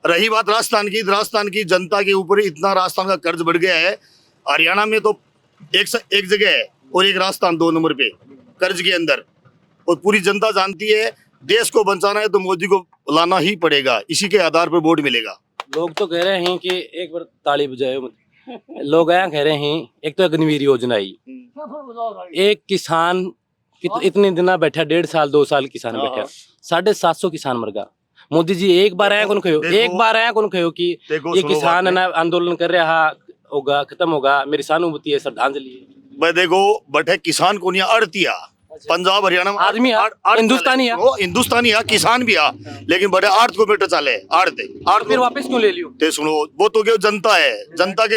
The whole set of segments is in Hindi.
रही बात राजस्थान की जनता के ऊपर इतना राजस्थान का कर्ज बढ़ गया है। हरियाणा में तो एक जगह है और एक राजस्थान 2 नंबर पे कर्ज के अंदर, और पूरी जनता जानती है देश को बचाना है तो मोदी को लाना ही पड़ेगा, इसी के आधार पर वोट मिलेगा। लोग तो कह रहे हैं कि एक बार ताली बजाओ, लोग आया कह रहे हैं एक तो अग्निवीर योजना आई, एक किसान इतने दिन बैठा 1.5 साल 2 साल किसान बैठा, 750 किसान मर गया। मोदी जी एक बार आया कौन कहो, एक बार आया कौन कहो कि ये किसान ना आंदोलन कर रहा होगा, खत्म होगा, मेरी सहानुभूति है, श्रद्धांजलि है। भाई देखो बटे किसान को नहीं आड़तिया पंजाब हरियाणा में आदमी हिंदुस्तानी है, वो हिंदुस्तानी है, किसान भी है, लेकिन बड़े आड़त को बेटा चाले आड़ते फिर वापस क्यों ले लियो? ते सुनो वो तो क्यों जनता है, जनता के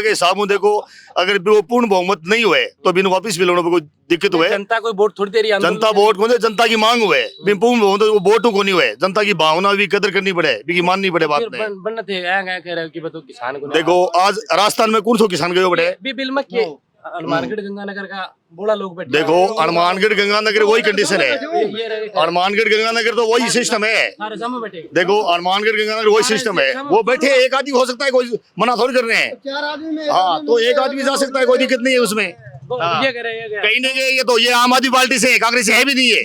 हिसाबों देखो अगर वो पूर्ण बहुमत नहीं हुए तो बिन वापस भी लोगों को कोई दिक्कत हुए। जनता कोई वोट थोड़ी दे रही है, जनता वोट को जनता की मांग हुए, बिन पूर्ण बहुमत वो वोटों को नहीं हुए, जनता की भावना भी कदर करनी पड़े, भी माननी पड़े बात नहीं। बनना थे कह रहे हो कि बताओ किसान को देखो आज राजस्थान में कौन सो किसान गए बड़े बिल में हनुमानगढ़ गंगानगर का बूढ़ा लोग बैठे, देखो हनुमानगढ़ गंगानगर वही कंडीशन है, हनुमानगढ़ गंगानगर तो वही सिस्टम है। देखो हनुमानगढ़ गंगानगर वही सिस्टम है, वो बैठे एक आदमी हो सकता है, कोई मना थोड़ी कर रहे हैं। हाँ तो एक आदमी जा सकता है, कोई दिक्कत नहीं है उसमें। कहीं नहीं गए ये तो, ये आम आदमी पार्टी से कांग्रेस है भी नहीं है,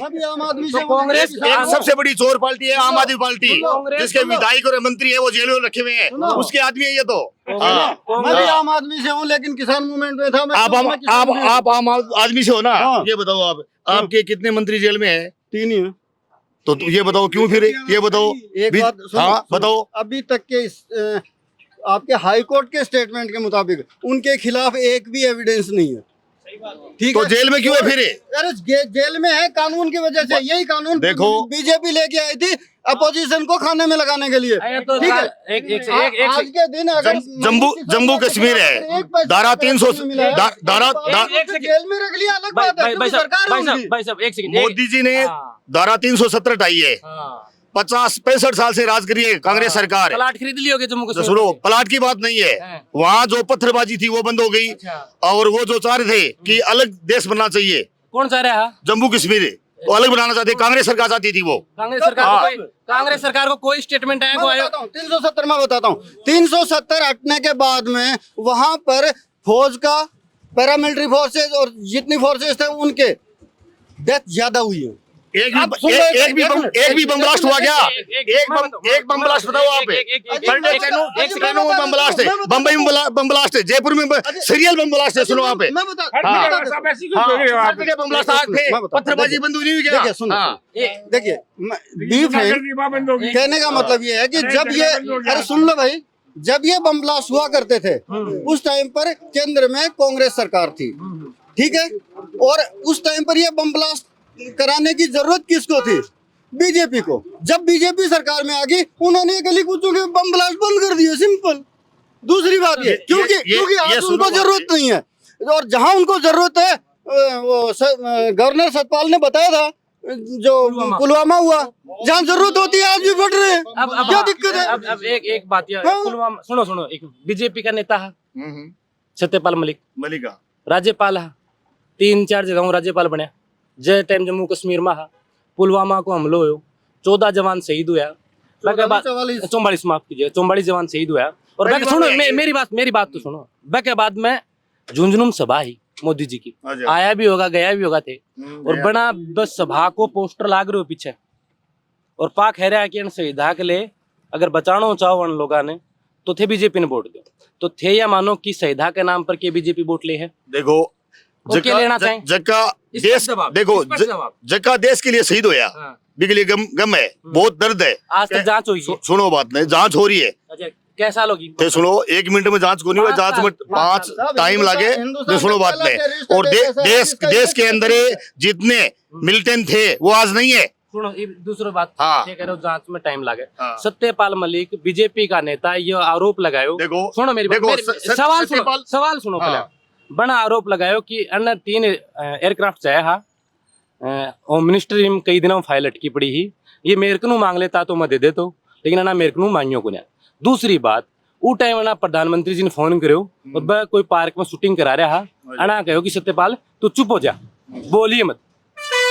कांग्रेस एक सबसे बड़ी चोर पार्टी है आम आदमी पार्टी, जिसके विधायक और मंत्री है वो जेल में रखे हुए हैं, उसके आदमी है ये तो। मैं भी आम आदमी से हूँ लेकिन किसान मूवमेंट में था। आप आम आदमी से हो ना, ये बताओ आप आपके कितने मंत्री जेल में है? 3 ही है। तो ये बताओ क्यों फिर, ये बताओ एक बात हाँ बताओ। अभी तक के आपके हाई कोर्ट के स्टेटमेंट के मुताबिक उनके खिलाफ एक भी एविडेंस नहीं है, ठीक तो है? जेल में क्यों है फिर? अरे जेल में है कानून की वजह से, यही कानून देखो बीजेपी लेके आई थी अपोजिशन को खाने में लगाने के लिए, ठीक है? आज के दिन अगर जम्मू कश्मीर है, धारा 300 धारा जेल में रख लिया अलग बात है, क्योंकि सरकार होगी। मोदी जी ने धारा 370 हटाई है, 65 साल से राज करी है कांग्रेस सरकार। प्लाट खरीद लियोगे जम्मू कश्मीर? सुनो प्लाट की बात नहीं है, वहाँ जो पत्थरबाजी थी वो बंद हो गई, और वो जो चाह रहे थे कि अलग देश बनना चाहिए, कौन चाह रहा है? जम्मू कश्मीर तो अलग बनाना चाहते, कांग्रेस सरकार चाहती थी वो। कांग्रेस सरकार को कोई स्टेटमेंट आया को आयो? 370 में बताता हूँ, 370 हटने के बाद में वहां पर फौज का, पैरामिलिट्री फोर्सेज और जितनी फोर्सेज थे उनके डेथ ज्यादा हुई है। एक भी बम ब्लास्ट हुआ क्या? एक बम ब्लास्ट बताओ आप। बम ब्लास्ट है, बम्बई में बम ब्लास्ट है, जयपुर में सीरियल बम ब्लास्ट है। सुनो आप, बम ब्लास्ट थे, पत्थरबाजी बंद हुई क्या? देखिए सुनो, देखिए बी फ्रेंड कहने का मतलब ये है कि जब ये, अरे सुन लो भाई, जब ये बम ब्लास्ट हुआ करते थे उस टाइम पर केंद्र में कांग्रेस सरकार थी, ठीक है? और उस टाइम पर ये बम ब्लास्ट कराने की जरूरत किसको थी? बीजेपी को। जब बीजेपी सरकार में आ गई उन्होंने गली कूचों के बम ब्लास्ट बंद कर दिए, सिंपल। दूसरी बात ये क्योंकि आज उनको जरूरत नहीं है, और जहां उनको जरूरत है वो गवर्नर सतपाल ने बताया था जो पुलवामा हुआ, जहाँ जरूरत होती है आज भी बढ़ रहे हैं, क्या दिक्कत है? अब एक बात पुलवामा, सुनो एक बीजेपी का नेता है सत्यपाल मलिक राज्यपाल है, 3-4 जगहों राज्यपाल बने, जे टाइम जम्मू कश्मीर में पुलवामा को हमलो हो, 14 जवान शहीद हुआ, 44 माफ कीजिए, 44 जवान शहीद हुआ। और सुनो मेरी बात तो सुनो, के बाद में झुंझुनू सभा ही मोदी जी की, आया भी होगा गया भी होगा थे, और बना बस सभा को पोस्टर लाग रहे हो पीछे, और पा कह रहा है कि शहीदा के लिए अगर बचाना चाहो उन लोगों ने तो थे बीजेपी ने वोट दो, तो थे या मानो कि शहीदा के नाम पर के बीजेपी वोट ले है? देखो जक्का देश के लिए शहीद होया, के लिए गम है, बहुत दर्द है। आज तक जांच हुई है? सुनो बात नहीं, जांच हो रही है। क्या साल होगी? तो सुनो 1 मिनट में जांच को नहीं हुआ, जांच में 5 टाइम लगे। तो सुनो बात नहीं, और देश के अंदर जितने मिलिटेंट थे वो आज नहीं है। सुनो दूसरी बात, कह रहे हो जांच में टाइम लगे। सत्यपाल मलिक बीजेपी का नेता, ये आरोप लगायो, देखो सुनो मेरी सवाल सुनो पहले, बड़ा आरोप लगायो कि अन्य 3 एयरक्राफ्ट चाहे और मिनिस्ट्री में कई दिनों फाइल अटकी पड़ी ही, ये मेरे को मांग लेता तो मैं दे दे, तो लेकिन ना मेरे को मांगियो को। दूसरी बात, वो टाइम ना प्रधानमंत्री जी ने फोन करो और कोई पार्क में शूटिंग करा रहा अना कहो कि सत्यपाल तू चुप हो जा, बोलिए मत।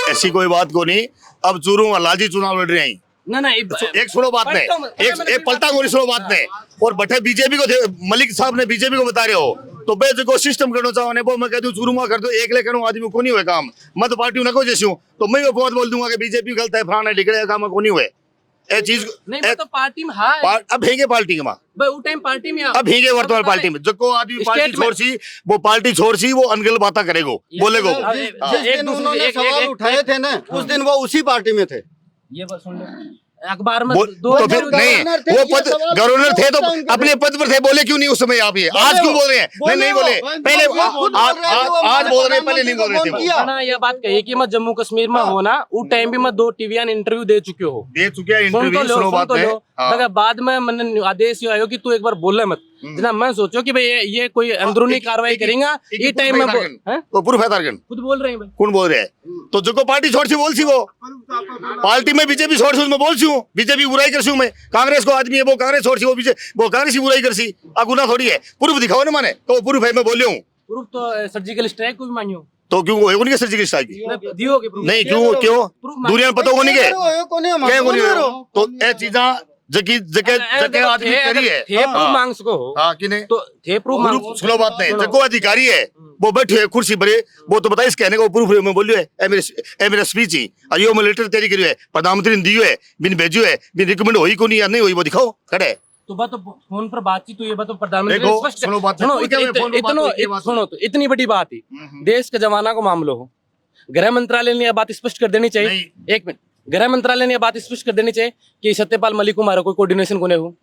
ऐसी कोई बात को नहीं। अब चूरू लालजी चुनाव लड़ रहे हैं, ना एक सुनो बात ने, एक पलटा गोरी सुनो बात ने। और बटे बीजेपी को मलिक साहब ने बीजेपी को बता रहे हो तो बे जो सिस्टम करना चाहो ने वो मैं कह दूं शुरू में कर दो एक ले करूं आदमी को नहीं हुए काम मत पार्टी न को जैसी हूं तो मैं वो बहुत बोल दूंगा कि बीजेपी गलत है फलाना ढिकड़े काम को नहीं हुए ए चीज नहीं तो पार्टी में हाँ अब भेंगे पार्टी के मां वो टाइम पार्टी में अब भेंगे वर्तमान पार्टी में जो आदमी पार्टी छोड़ सी वो पार्टी छोड़ सी वो अनगल बातें करेगो बोलेगो जिस दिन उन्होंने सवाल उठाए थे ना उस दिन वो उसी पार्टी में थे। ये बात सुन लो अखबार में तो फिर नहीं वो पद गवर्नर थे तो अपने पद पर थे बोले क्यों नहीं उस समय आप ये आज क्यों बोल रहे हैं नहीं बोले पहले आज बोल रहे हैं पहले नहीं बोल रहे थे ना ये बात कही कि मैं जम्मू कश्मीर में हो ना उस टाइम भी मैं 2 टीवी इंटरव्यू दे चुके हो दे चुके इंटरव्यू सुनो बात है अगर बाद में मैंने आदेश ये आयो कि तू एक बार बोले मत जना मैं सोचो कि भाई ये कोई अंदरूनी कार्रवाई करेगा ये टाइम में तो प्रूफ है तारगन खुद बोल रहे हैं भाई कौन बोल रहे हैं तो जो को पार्टी छोड़ सी बोल सी वो पार्टी में बीजेपी छोड़ सी उसमें बोल सी हूँ बीजेपी बुराई कर सी हूँ मैं कांग्रेस को आदमी है वो कांग्रेस छोड़ सी वो कांग्रेस की बुराई कर सी गुना थोड़ी है प्रूफ दिखाओ ना माने तो प्रूफ है मैं बोलियो हूँ प्रूफ तो सर्जिकल स्ट्राइक को भी मांगियो तो क्यों उनके सर्जिकल स्ट्राइक नहीं क्यों दुनिया में पता होने के तो ये चीजा जगह आदमी करी है थे प्रूफ मांग सको हाँ किने तो थे प्रूफ मांग सुनो बात नहीं जगो अधिकारी है वो बैठे है कुर्सी पर वो तो बताइए कहने को प्रूफ में बोलियो है ए मेरा स्पीच ही और यो मैं लेटर तैयारी करियो है प्रधानमंत्री ने दियो है बिन भेजियो है बिन रिकमेंड होई को नहीं या नहीं होई वो दिखाओ खड़े तो बात तो फोन पर बातचीत हुई है बात तो प्रधानमंत्री देखो सुनो बात सुनो तो इतनी बड़ी बात ही देश के जमाना को मामलो हो गृह मंत्रालय ने यह बात स्पष्ट कर देनी चाहिए एक मिनट गृह मंत्रालय ने यह बात स्पष्ट कर देनी चाहिए कि सत्यपाल मलिक को मारो कोई कोऑर्डिनेशन को नहीं हो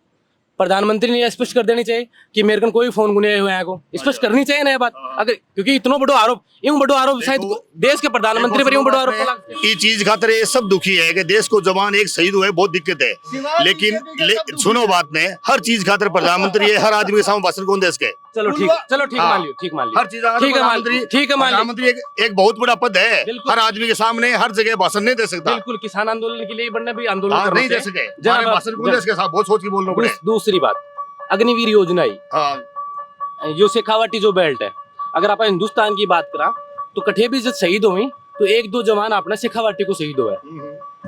प्रधानमंत्री ने यह स्पष्ट कर देनी चाहिए कि मेरे को कोई फोन गुने हुए हैं को स्पष्ट करनी चाहिए ना ये बात अगर क्योंकि इतना बड़ो आरोप शायद देश के प्रधानमंत्री पर बड़ो आरोप ये चीज खातर ये सब दुखी है कि देश को जवान एक शहीद हुए बहुत दिक्कत है लेकिन सुनो बात ने हर चीज खातर प्रधानमंत्री है हर आदमी के सामने भाषण कौन देश के चलो ठीक मान लियो हर चीज ठीक है प्रधानमंत्री एक बहुत बड़ा पद है हर आदमी के सामने हर जगह भाषण नहीं दे सकता बिल्कुल किसान आंदोलन के लिए बनना भी आंदोलन नहीं दे सके भाषण कौन देश के साथ बहुत सोच के बोलना पड़े दूसरी बात अग्निवीर योजना ही जो शेखावाटी जो बेल्ट है अगर आप हिंदुस्तान की बात करा तो कठे भी जब शहीद हुए तो 1-2 जवान अपना शेखावाटी को शहीद हुआ है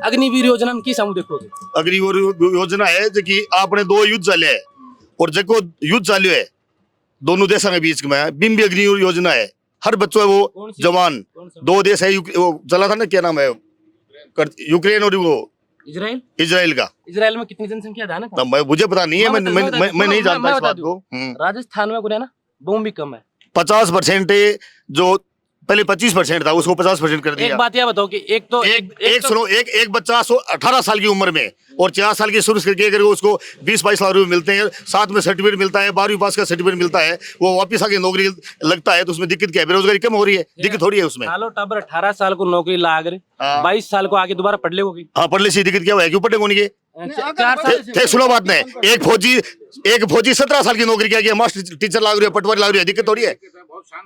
अग्निवीर योजना में की समूह देखोगे अग्निवीर योजना है जो कि आपने 2 युद्ध चले है और जो युद्ध चालू है दोनों देशों के बीच में बिम्बी अग्निवीर योजना है हर बच्चों है वो जवान 2 देश है वो चला था ना क्या नाम है यूक्रेन और वो इजराइल में कितनी जनसंख्या है ना मैं मुझे पता नहीं है मैं नहीं जानता इस बात को राजस्थान में ना बहुत भी कम है 50% जो पहले 25% था उसको 50% कर दिया एक बात यह बताओ कि एक बच्चा 18 साल की उम्र में और 4 साल की शुरू करके अगर उसको 20-22 लाख रुपए मिलते हैं साथ में सर्टिफिकेट मिलता है 12वीं पास का सर्टिफिकेट मिलता है वो वापस आके नौकरी लगता है तो उसमें दिक्कत क्या है बेरोजगारी कम हो रही है दिक्कत थोड़ी है उसमें 18 साल को नौकरी लाग रहे 22 साल को आगे दोबारा पढ़ ले हाँ पढ़ ले सी दिक्कत क्या हुआ क्यों पढ़े होने के सुनो बात नहीं एक फौजी 17 साल की नौकरी किया गया मास्टर टीचर लाग रही है पटवारी लाग रही है दिक्कत थोड़ी है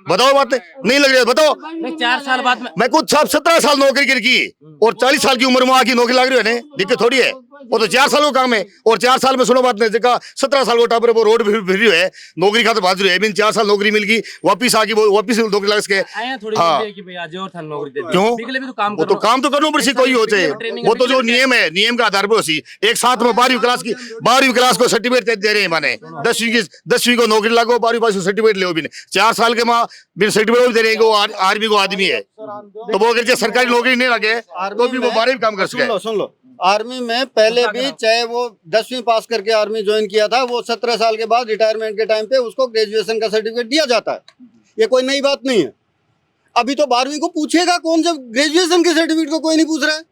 बताओ बात नहीं लग रही है बताओ 4 साल बाद में मैं कुछ 17 साल नौकरी की और 40 साल की उम्र में आके नौकरी लाग रही है ना दिक्कत थोड़ी है वो तो 4 साल का काम है और 4 साल में सुनो बात नहीं जगह 17 साल को टापर वो रोड फिर रही है नौकरी खातर भाज रही है बिन 4 साल नौकरी मिल गई वापिस आके वो वापिस नौकरी लग सके क्यों वो तो काम तो करना पड़े कोई हो चाहे वो तो जो नियम है नियम का आधार पर एक साथ में 12वीं क्लास को सर्टिफिकेट दे रहे हैं माने 10वीं को नौकरी लागो 12वीं पास सर्टिफिकेट ले बिन 4 साल के माँ बिन सर्टिफिकेट दे रहे हैं आर्मी को आदमी है तो वो अगर सरकारी नौकरी नहीं लगे तो भी वो 12वीं काम कर सके सुन लो आर्मी में पहले भी चाहे वो 10वीं पास करके आर्मी ज्वाइन किया था वो 17 साल के बाद रिटायरमेंट के टाइम पे उसको ग्रेजुएशन का सर्टिफिकेट दिया जाता है ये कोई नई बात नहीं है अभी तो 12वीं को पूछेगा कौन जब ग्रेजुएशन के सर्टिफिकेट को कोई नहीं पूछ रहा है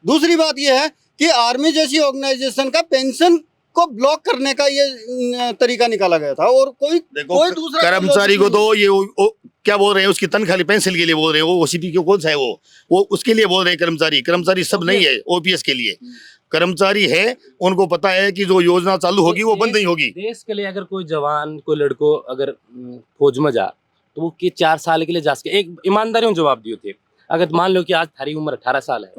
दूसरी बात ये है कि आर्मी जैसी ऑर्गेनाइजेशन का पेंशन को ब्लॉक करने का ये तरीका निकाला गया था और कोई दूसरा कर्मचारी को तो ये क्या बोल रहे हैं उसकी तनख्वाह पेंशन के लिए बोल रहे हैं वो ओसीपी क्यों कौन सा है वो उसके लिए बोल रहे हैं कर्मचारी सब नहीं है ओपीएस के लिए कर्मचारी है उनको पता है कि जो योजना चालू होगी वो बंद नहीं होगी देश के लिए अगर कोई जवान कोई लड़को अगर फौज में जा तो वो 4 साल के लिए जा सके एक ईमानदारी जवाब दिए थे अगर मान लो कि आज थारी उम्र 18 साल है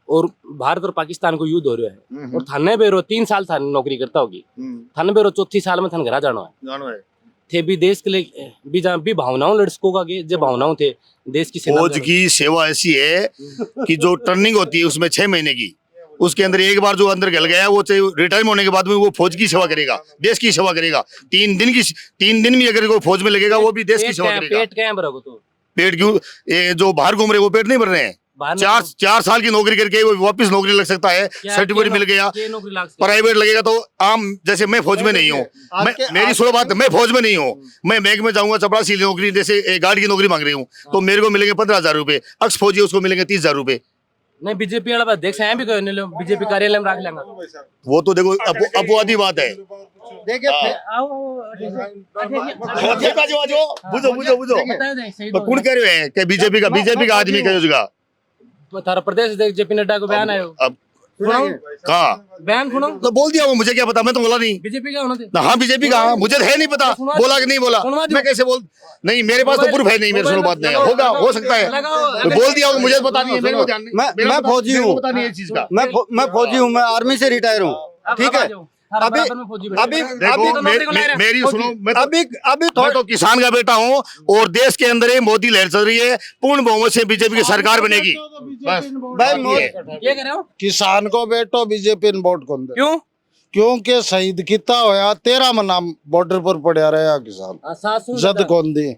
और भारत और पाकिस्तान को युद्ध हो रहा है और थाने बेरो 3 साल थाने नौकरी करता होगी थाने बेरो 4थी साल में थाने घर जाना है थे भी देश के लिए भी भावनाओं लड़कों का जो भावनाओं थे देश की फौज की सेवा ऐसी है कि जो टर्निंग होती है उसमें 6 महीने की उसके अंदर एक बार जो अंदर गल गया वो चाहे रिटायर होने के बाद में वो फौज की सेवा करेगा, देश की सेवा करेगा। 3 दिन भी अगर वो फौज में लगेगा वो भी देश की सेवा करेगा। पेट क्या भरोगे तो? पेट क्यों, ये जो बाहर घूम रहे वो पेट नहीं भर रहे हैं। 4 साल की नौकरी करके वो वापस नौकरी लग सकता है, सर्टिफिकेट मिल गया, प्राइवेट लगेगा तो आम, जैसे मैं फौज में नहीं हूँ, मेरी सुनो बात, मैं फौज में नहीं हूँ, मैं बैंक में जाऊंगा, चपरासी नौकरी, जैसे गार्ड की नौकरी मांग रही हूँ तो मेरे को मिलेंगे 15,000 रुपए, अक्स फौजी उसको मिलेंगे 30,000 रुपए। नहीं बीजेपी वाला बात देख भी बीजेपी कार्यालय में रख लेंगे, वो तो देखो अपवादी बात है। देखिए बुझो कौन कह रहे हैं कि बीजेपी का आदमी कहेगा। थारा प्रदेश देख जेपी नड्डा को बयान आयो, अब कहाँ बयान सुनो तो बोल दिया वो, मुझे क्या पता, मैं तो बोला नहीं। बीजेपी का होना ना, हाँ बीजेपी का, मुझे है नहीं पता बोला कि नहीं बोला, मैं कैसे बोल, नहीं मेरे पास तो प्रूफ है नहीं, मेरे सुनो बात नहीं होगा, हो सकता है बोल दिया होगा, मुझे पता नहीं है, मेरे को ध्यान नहीं, मैं फौजी हूँ, पता नहीं है चीज का, मैं फौजी हूँ, मैं आर्मी से रिटायर हूँ, ठीक है। अभी मेरी सुनो, अभी मैं तो किसान का बेटा हूँ और देश के अंदर मोदी लहर चल रही है, पूर्ण बहुमत से बीजेपी की सरकार बनेगी। बस ये कह रहे हो किसान को बेटो बीजेपी ने वोट कौन दे, क्यों? क्योंकि शहीद किता होया 13 महीना बॉर्डर पर पड़ा रहा किसान, जद कौन दी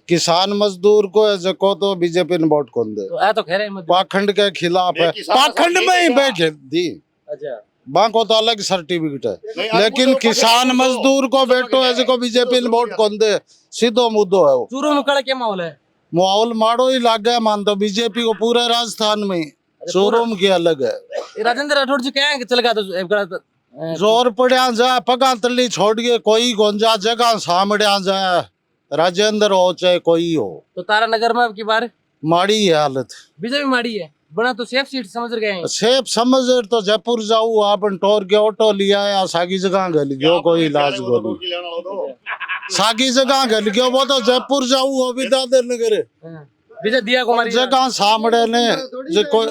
किसान मजदूर को जको तो बीजेपी ने वोट कौन दे, तो कह रहे हैं पाखंड के खिलाफ है, पाखंड में ही बैठे दी, अच्छा वहाँ को तो अलग सर्टिफिकेट है, लेकिन किसान मजदूर को बेटो ऐसे को बीजेपी ने वोट कौन दे, सीधो मुद्दो है वो। चूरू मुकड़ क्या माहौल है? माहौल माड़ो ही लग गया मान तो बीजेपी को पूरे राजस्थान में, शोरूम की अलग है। राजेंद्र राठौड़ जी क्या चल गया तो जोर पड़ा जा पगा तली छोड़ के कोई गोंजा जगह सामड़िया जा, राजेंद्र हो चाहे कोई हो, तो तारा नगर में अब की बार माड़ी है हालत, बीजेपी माड़ी है, बना तो सेफ सीट समझ गए हैं। सेफ समझ तो जयपुर जाऊ आपन टोर के ऑटो लिया या सागी जगह गल गयो, कोई इलाज गोली सागी जगह गल गयो, वो तो जयपुर जाऊ वो भी दादर नगर विजय दिया कुमारी जगह सामड़े ने जो कोई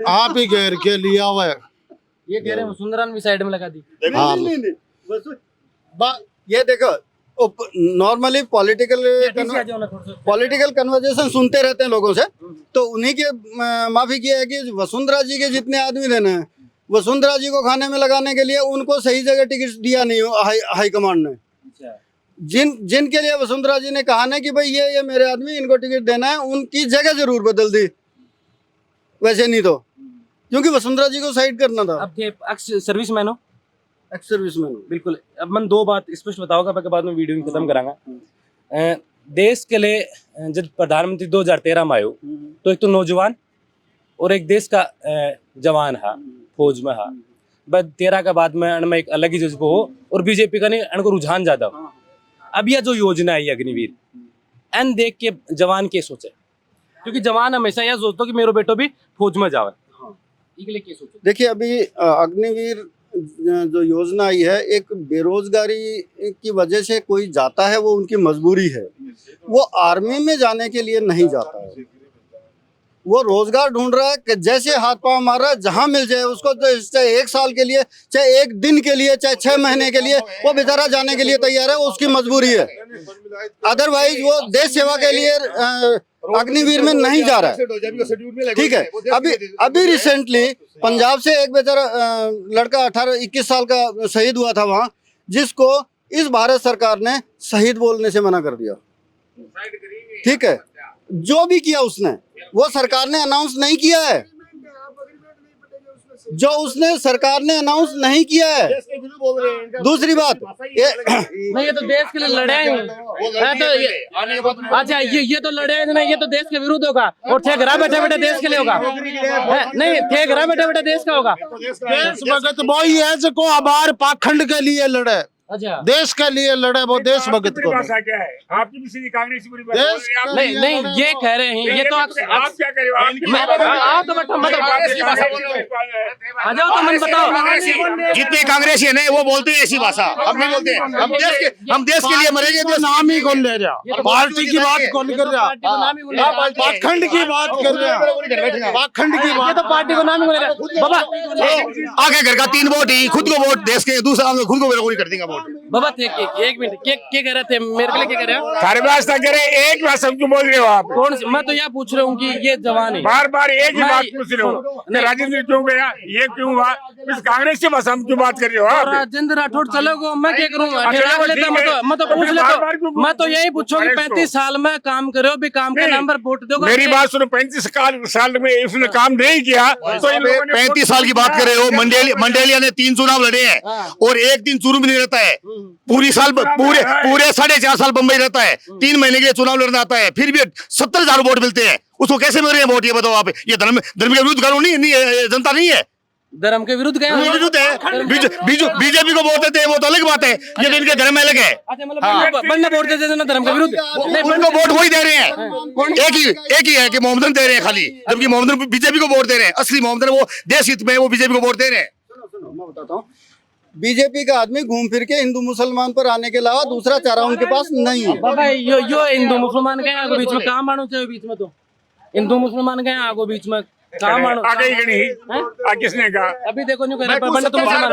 आप ही घेर के लिया हुआ है, ये कह रहे हैं सुंदरान भी साइड में लगा दी। ये देखो नॉर्मली पॉलिटिकल कन्वर्सेशन सुनते रहते हैं लोगों से, तो उन्हीं के माफी किया है कि वसुंधरा जी के जितने आदमी थे ना, वसुंधरा जी को खाने में लगाने के लिए उनको सही जगह टिकट दिया नहीं हाई कमांड ने। जिनके लिए वसुंधरा जी ने कहा ना कि भाई ये मेरे आदमी, इनको टिकट देना है, उनकी जगह जरूर बदल दी, वैसे नहीं तो, क्योंकि वसुंधरा जी को साइड करना था। अब सर्विस मैन हो, एक्स सर्विसमैन बिल्कुल। अब मैं 2 बात स्पष्ट बताऊंगा, के बाद में वीडियो खत्म करांगा। देश के लिए जब प्रधानमंत्री 2013 में आयो तो एक तो नौजवान और एक देश का जवान हा, फौज में हा, बस 13 के बाद में अनमें एक अलग ही जज्बा हो, और बीजेपी का नहीं अनको रुझान ज्यादा हो। अब यह जो योजना है अग्निवीर, एन देख के जवान के सोचे, क्योंकि जवान हमेशा यह सोचता कि मेरा बेटो भी फौज में जावे, इसलिए के सोचे। देखिए अभी अग्निवीर जो योजना आई है, एक बेरोजगारी की वजह से कोई जाता है, वो उनकी मजबूरी है, वो आर्मी में जाने के लिए नहीं जाता है, वो रोजगार ढूंढ रहा है कि जैसे हाथ पांव मार रहा है, जहां मिल जाए उसको, तो चाहे 1 साल के लिए, चाहे 1 दिन के लिए, चाहे 6 महीने के लिए, वो बेचारा जाने के लिए तैयार है, उसकी मजबूरी है। अदरवाइज वो देश सेवा के लिए अग्निवीर में नहीं जा रहा है, ठीक है। अभी रिसेंटली पंजाब से एक बेचारा लड़का 18-21 साल का शहीद हुआ था वहां, जिसको इस भारत सरकार ने शहीद बोलने से मना कर दिया, ठीक है। जो भी किया उसने, वो सरकार ने अनाउंस नहीं किया है, जो उसने सरकार ने अनाउंस नहीं किया है। दूसरी बात नहीं, ये तो देश के लिए लड़े हैं, अच्छा ये तो लड़े हैं ना, ये तो देश के विरुद्ध होगा, और थे घर बैठे बैठे देश के लिए होगा, नहीं थे घर बैठे बैठे देश का होगा। देश भगत वही है जो आभार पाखंड के लिए लड़े, अच्छा देश के लिए लड़े, वो देश भगत को क्या है आपकी भी कांग्रेस नहीं ये कह रहे हैं, ये तो आप क्या कह रहे हो, आप तो आ जाओ, तो मन बताओ। जितने कांग्रेसी है वो बोलते हैं ऐसी भाषा, हम नहीं बोलते हैं, हम देश के लिए मरेंगे, तो नाम ही कौन ले रहा, पार्टी की बात कौन कर रहा, पाखंड की बात कर रहा, पाखंड की बात, तो पार्टी को नाम ही बोल रहा बाबा। आगे घर का 3 वोट ही खुद को वोट, देश के दूसरा खुद को कर देंगे। वोट बाबा एक मिनट क्या कह रहे थे मेरे के लिए, क्या कह रहे हो? सारे वास्ता करे एक बात सब क्यों बोल रहे हो आप? कौन सी? मैं तो यह पूछ रहा हूँ कि ये जवान है, बार बार एक ही मैं- बात पूछ रहे हो कि राजेंद्र क्यों गया, ये क्यों हुआ, इस कांग्रेस से बस हम क्यों बात कर रहे हो आप? राजेंद्र राठौड़ चलोगे, मैं क्या करूँगा? अच्छा, ठहरा लेता, ठीक है। मैं तो पूछ फिर लेता बार-बार क्यों हूँ। मैं तो यही पूछूंगा कि कांग्रेस को? 35 साल में काम करे हो, भी काम के नहीं, नाम पर वोट दोगे? मेरी बात सुनो, 35 साल में इसने काम नहीं किया तो इन लोगों ने 35 साल की बात कर रहे हो। मंडेलिया ने 3 चुनाव लड़े हैं और एक दिन चुरू में नहीं रहता है। पूरे 4.5 साल बम्बई रहता है। 3 महीने के लिए चुनाव लड़ना आता है, फिर भी 70,000 वोट मिलते हैं। उसको कैसे मिल रहे हैं वोट, ये बताओ आप? ये धर्म के विरुद्ध कानून नहीं है, जनता नहीं है, धर्म के विरुद्ध गए? विरुद्ध है। बीजेपी को वोट देते हैं वो तो अलग बात है, ये तो इनके धर्म में अलग है। अच्छा, मतलब बनना वोट देते थे ना धर्म के विरुद्ध? नहीं, उनको वोट वही दे रहे हैं, एक ही है कि मोहम्मदन दे रहे हैं खाली, जबकि मोहम्मदन बीजेपी को वोट दे रहे हैं। असली मोहम्मदन वो देश हित में वो बीजेपी को वोट दे रहे हैं। मैं बताता हूँ, बीजेपी का आदमी घूम फिर के हिंदू मुसलमान पर आने के अलावा दूसरा चारा उनके पास नहीं है। बाबा यो हिंदू मुसलमान गए आगो बीच में, कहाँ मानो चाहिए बीच में? तो हिंदू मुसलमान गए आगो बीच में, कहाँ मानो? आ गई कि नहीं? किसने कहा? अभी देखो नहीं कह रहे, बनना तो मुसलमान,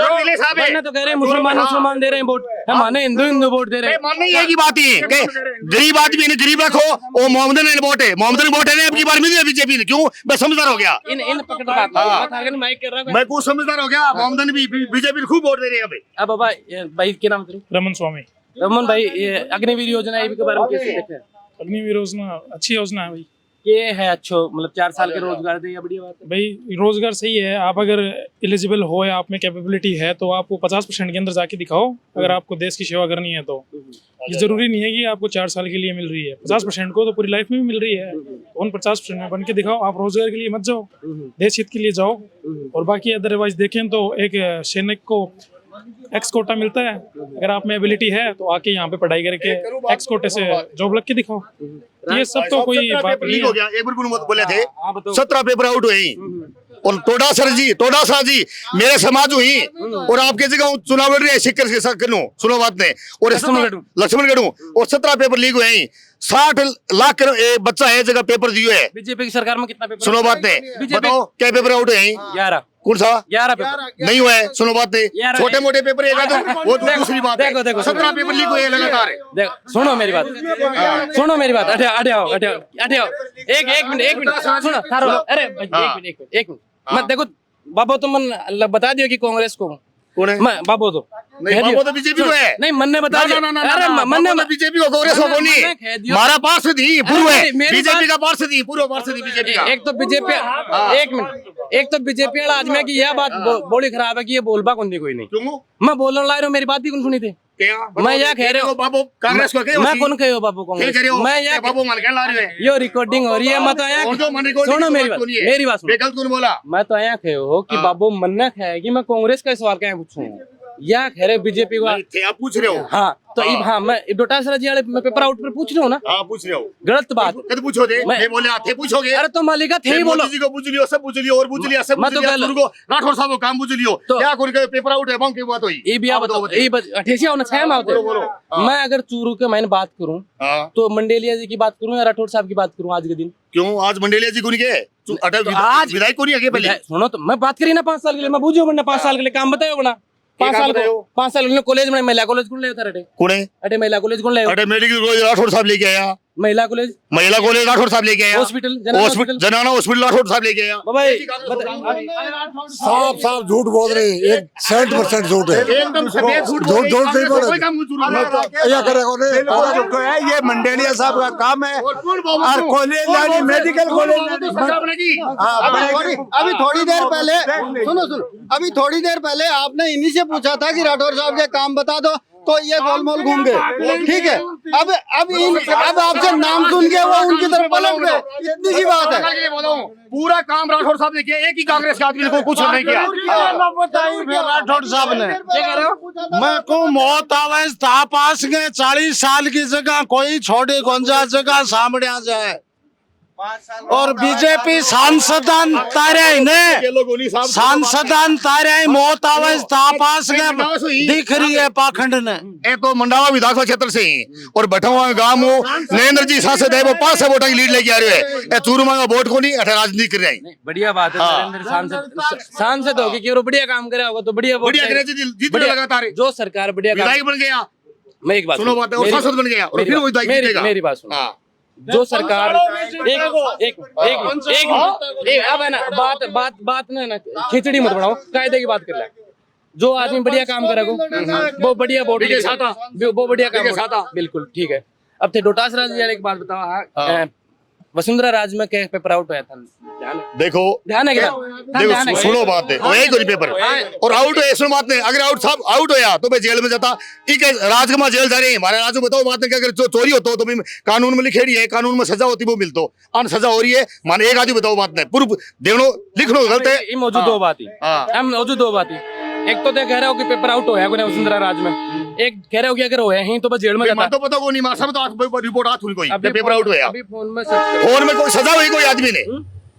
बनना तो कह रहे हैं मुसलमान दे रहे हैं वोट, हम माने हिंदू वोट दे रहे हैं। मानने ये की बात ही है कि गरीब आदमी ने गरीब रखो, वो मोहम्मदन वोट है, मोहम्मदन वोट है। अब की बार मिली है बीजेपी ने, क्यों? मैं समझदार हो गया, इन पकड़ बात माइक कर रहा हूँ मैं कुछ समझदार हो गया। मोहम्मदन भी बीजेपी ने खूब वोट दे रहे हैं अभी। अब बाबा भाई क्या नाम है? रमन स्वामी। रमन भाई, ये अग्निवीर योजना है, के बारे में कैसे देखें? अग्निवीर योजना अच्छी योजना है भाई। ये है अच्छो, मतलब 4 साल के रोजगार दे, या बढ़िया बात है भाई रोजगार सही है, आप अगर एलिजिबल हो या आप में कैपेबिलिटी है तो आपको 50% के अंदर जाके दिखाओ। अगर आपको देश की सेवा करनी है तो ये जरूरी नहीं है कि आपको 4 साल के लिए मिल रही है, 50% को तो पूरी लाइफ में भी मिल रही है। उन 50% में बन के दिखाओ। आप रोजगार के लिए मत जाओ, देश हित के लिए जाओ। और बाकी अदरवाइज देखें तो एक सैनिक को एक्स कोटा मिलता है, अगर आप में एबिलिटी है तो आके यहाँ पे पढ़ाई करके एक्स कोटे से जॉब लग के दिखाओ। ये सब तो कोई बात नहीं हो है। गया। एक बार बोले थे 17 पेपर आउट हुए और तोड़ा सर जी मेरे समाज हुई और आपके जगह चुनाव लड़ रहे हैं सिक्कर के साथ सुनो बात ने, और लक्ष्मण गढ़ू और 17 पेपर लीक हुए हैं। 60 लाख बच्चा है जगह पेपर दिए है। बीजेपी की सरकार में कितना पेपर? सुनो बात ने, बताओ क्या पेपर आउट है? 11 कौन सा? 11 पेपर नहीं हुआ है। सुनो बात नहीं, छोटे मोटे पेपर एक आधा, वो दूसरी बात है। देखो 17 पेपर लीक हुए हैं लगातार। देखो, सुनो मेरी बात, अटे आओ एक मिनट सुनो थारो, अरे एक मिनट मत देखो बाबू, तुम बता दियो कि कांग्रेस को कौन है? मैं बाबू तो नहीं, बाबू तो बीजेपी को है। नहीं, मन ने बता दिया। अरे मन ने बीजेपी को, कांग्रेस को मैंने कह नहीं। दिया। हमारा पार्षद ही पूर्व है, मेरी बीजेपी का पार्षद ही, पूर्व पार्षद ही बीजेपी का। एक तो बीजेपी, एक मिनट, एक तो बीजेपी वाला आदमी है कि यह बात बड़ी खराब है कि ये बोलबा कौन दी कोई नहीं। क्यों? मैं बोलने ला रहा हूँ, मेरी बात भी कौन सुनी थी? क्या? मैं यह कह रहे हो बाबू कांग्रेस को क्या? मैं कौन कहे हो बाबू क्या कह रहे हो? मैं यह बाबू मान के ला रहे हैं। यो रिकॉर्डिंग हो रही है, मत आया और जो मन रिकॉर्डिंग सुनो मेरी बात, मेरी बात सुनो। गलत कौन बोला? मैं तो आया कहे हो कि बाबू मन्ना खाए कि मैं कांग्रेस का सवाल क्या पूछूं, या कह रहे बीजेपी को? नहीं थे, आप पूछ रहे हो। हाँ तो हाँ मैं डोटासरा जी वाले मैं पेपर आउट पर पूछ रहा हूँ ना। हाँ पूछ रहे हो, गलत बात। कद पूछो थे, मैं- मैं बोले थे पूछोगे। अरे तो मालिका थे ही बोलो। मोदी जी को पूछ लियो, सब पूछ लियो और पूछ लिया, सब मैं पूछ तो लिया। गलत- सुर को राठौर साहब को काम पूछ लियो, तो- क्या कौन के पेपर आउट है बांग की बात हुई। ये भी आप बताओ, ये अठेसिया होना छह में होते। मैं अगर चूरू के मैंने बात करूं हाँ तो मंडेलिया जी की बात करूं या राठौर साहब की बात करूं आज के दिन? क्यों? आज मंडेलिया जी को नहीं गए, अटल आज- विधायक को नहीं आगे पहले। सुनो तो मैं बात करी ना 5 साल के लिए, मैं बूझो बनना 5 साल के लिए काम बताओ बना। 5 साल को 5 साल के कॉलेज में महिला कॉलेज कौन ले अटे कौन है? अटे महिला कॉलेज कौन ले अटे मेडिकल कॉलेज राठौर साहब लेके आया, महिला कॉलेज महिला कॉलेज राठौर साहब लेके आया, हॉस्पिटल जनाना हॉस्पिटल राठौर साहब लेके आया। बाबा साफ झूठ बोल रहे हैं। एक 70% झूठ है। एकदम सफेद झूठ झूठ नहीं बोल रहे। कोई काम नहीं। क्या करेगा जो है ये मंडेलिया साहब का काम है। और कॉलेज लानी, मेडिकल कॉलेज अभी थोड़ी देर पहले सुनो अभी थोड़ी देर पहले आपने इन्हीं से पूछा था कि राठौर साहब के काम बता दो, तो ये गोलमोल घूम गए। ठीक है, अब आपसे नाम सुन के वो उनकी तरफ पलट गए, इतनी सी बात है। पूरा काम राठौर साहब ने किया, एक ही कांग्रेस के आदमी को कुछ नहीं किया। राठौड़ साहब ने मैं को मौत आवे था पास गए 40 साल की जगह कोई छोटी गुंजा जगह सामने आ जाए। और बीजेपी सांसदान तारे ने सांसदान तारे मौत आवाज तापास दिख रही है पाखंड ने ये तो मंडावा विधानसभा क्षेत्र से ही और बठवा गांव में नरेंद्र जी सांसद है वो 5 वोटों की लीड लेके आ रहे हैं। ये चूरमा का वोट को नहीं अठे राजनीति कर रहे हैं। बढ़िया बात है। नरेंद्र सांसद होगी कि वो बढ़िया काम करे होगा तो बढ़िया जीत लगातार जो सरकार बढ़िया विधायक बन गया। मैं एक बात सुनो बात है और सांसद बन गया और फिर वो विधायक जीतेगा। मेरी बात सुनो। जो सरकार एक अब है ना बात ना खिचड़ी मत बनाओ, कायदे की बात कर ले। जो आदमी बढ़िया काम करेगा वो बढ़िया वोट वो बढ़िया काम बिल्कुल ठीक है। अब थे डोटास राज यार एक बात बताओ, वसुंधरा राज में क्या पेपर आउट हुआ था? देखो ध्यान है क्या? देखो सुनो बात है वही कोई पेपर और आउट है सुनो बात नहीं। अगर आउट होया तो मैं जेल में जाता। ठीक है राजकुमार जेल जा रहे हैं हमारे राजू बताओ बात नहीं। अगर जो चोरी होता हो तो भी कानून में लिखेड़ी है, कानून में सजा होती वो मिलतो अन सजा हो रही है माने एक आदमी बताओ बात नहीं पूर्व देखो लिख लो गलत है। मौजूद दो बात ही हम मौजूद दो बात ही एक तो कह रहे हो कि पेपर आउट होया कोई वसुंधरा राज में, एक कह रहे हो कि अगर होया ही तो बस जेल में जाता। तो पता को नहीं मार सब तो रिपोर्ट हाथ हुई कोई पेपर आउट होया अभी फोन में कोई सजा हुई कोई आदमी ने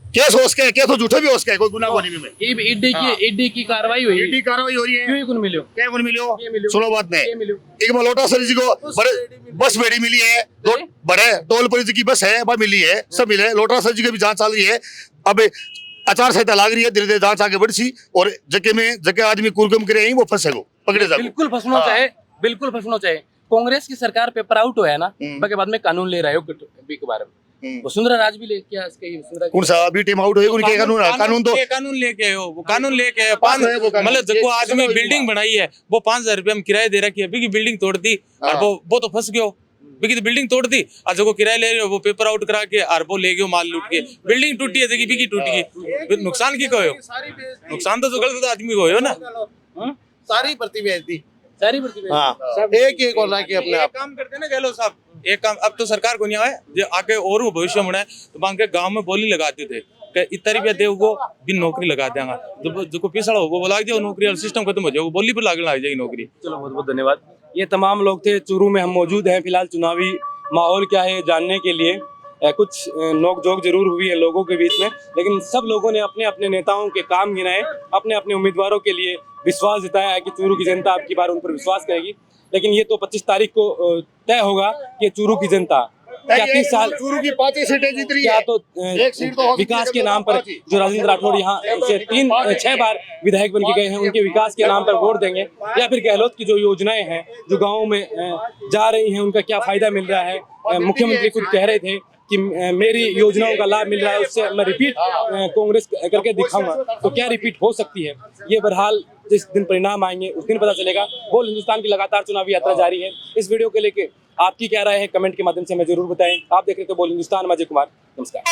केस हो उसके केस तो झूठे भी हो उसके कोई गुनाह नहीं में ईडी की कार्रवाई हुई। ईडी कार्रवाई हो रही है। क्यों कौन मिलो क्या कौन मिलो सुनो बात नहीं। एक मलोटा सर जी को बस बेड़ी मिली है, बड़े टोल पुलिस की बस है वह मिली है, सब मिले। लोटा सर जी की भी जांच चल रही है। अब आचार संहिता लाग रही है, धीरे धीरे जांच आगे बढ़ी और जगह आदमी कुरकुम करे वो फंसेगो पकड़े जाओ। बिल्कुल फंसना चाहिए, बिल्कुल फंसना चाहिए। कांग्रेस की सरकार पेपर आउट हुआ है ना के बाद में कानून ले रहे हो के बारे में वसुंधरा राज भी ले क्या कौन सा अभी टीम आउट हुई उनके कानून तो कानून लेके हो वो कानून लेके मतलब जो आदमी बिल्डिंग बनाई है वो 5,000 रुपये में किराया दे रखी है। बिकी बिल्डिंग तोड़ दी और वो तो फंस गयो। बिकी तो बिल्डिंग तोड़ दी और जो किराया ले रहे हो वो पेपर आउट करा के और वो ले गयो माल लूट के। बिल्डिंग टूटी है बिकी टूट गई, नुकसान की कहो? नुकसान तो जो गलत आदमी को हो ना। सारी प्रतिभा थी सारी प्रतिभा हाँ एक होना कि अपने आप काम करते ना गहलोत साहब। एक काम अब तो सरकार को नहीं आया जो आगे और वो भविष्य में तो बांके गांव में बोली लगाते थे कि इतना रुपया दे वो भी नौकरी लगा देंगे। जो पिछड़ा हो वो बोला दिया नौकरी और सिस्टम खत्म हो जाए वो बोली पर लागने लग जाएगी नौकरी। चलो बहुत बहुत धन्यवाद। ये तमाम लोग थे चूरू में हम मौजूद हैं फिलहाल चुनावी माहौल क्या है जानने के लिए। कुछ नोक-झोंक जरूर हुई है लोगों के बीच में, लेकिन सब लोगों ने अपने अपने नेताओं के काम गिनाए, अपने अपने उम्मीदवारों के लिए विश्वास जताया है कि चूरू की जनता अब की बार उन पर विश्वास करेगी। लेकिन ये तो 25 तारीख को तय होगा कि चूरू की जनता क्या 30 साल चूरू की 5 सीटें जीत रही क्या है। तो एक सीट तो विकास के नाम पर जो राजेंद्र राठौड़ यहाँ से 3-6 बार विधायक बन के गए हैं उनके विकास के नाम पर वोट देंगे, या फिर गहलोत की जो योजनाएं हैं जो गाँव में जा रही हैं उनका क्या फायदा मिल रहा है। मुख्यमंत्री खुद कह रहे थे कि मेरी योजनाओं का लाभ मिल रहा है उससे मैं रिपीट कांग्रेस करके दिखाऊंगा। तो क्या रिपीट हो सकती है ये बहरहाल जिस दिन परिणाम आएंगे उस दिन पता चलेगा। बोल हिंदुस्तान की लगातार चुनावी यात्रा जारी है। इस वीडियो को लेके आपकी क्या राय है कमेंट के माध्यम से हमें जरूर बताएं। आप देख रहे थे बोल हिंदुस्तान, मैं अजय कुमार, नमस्कार।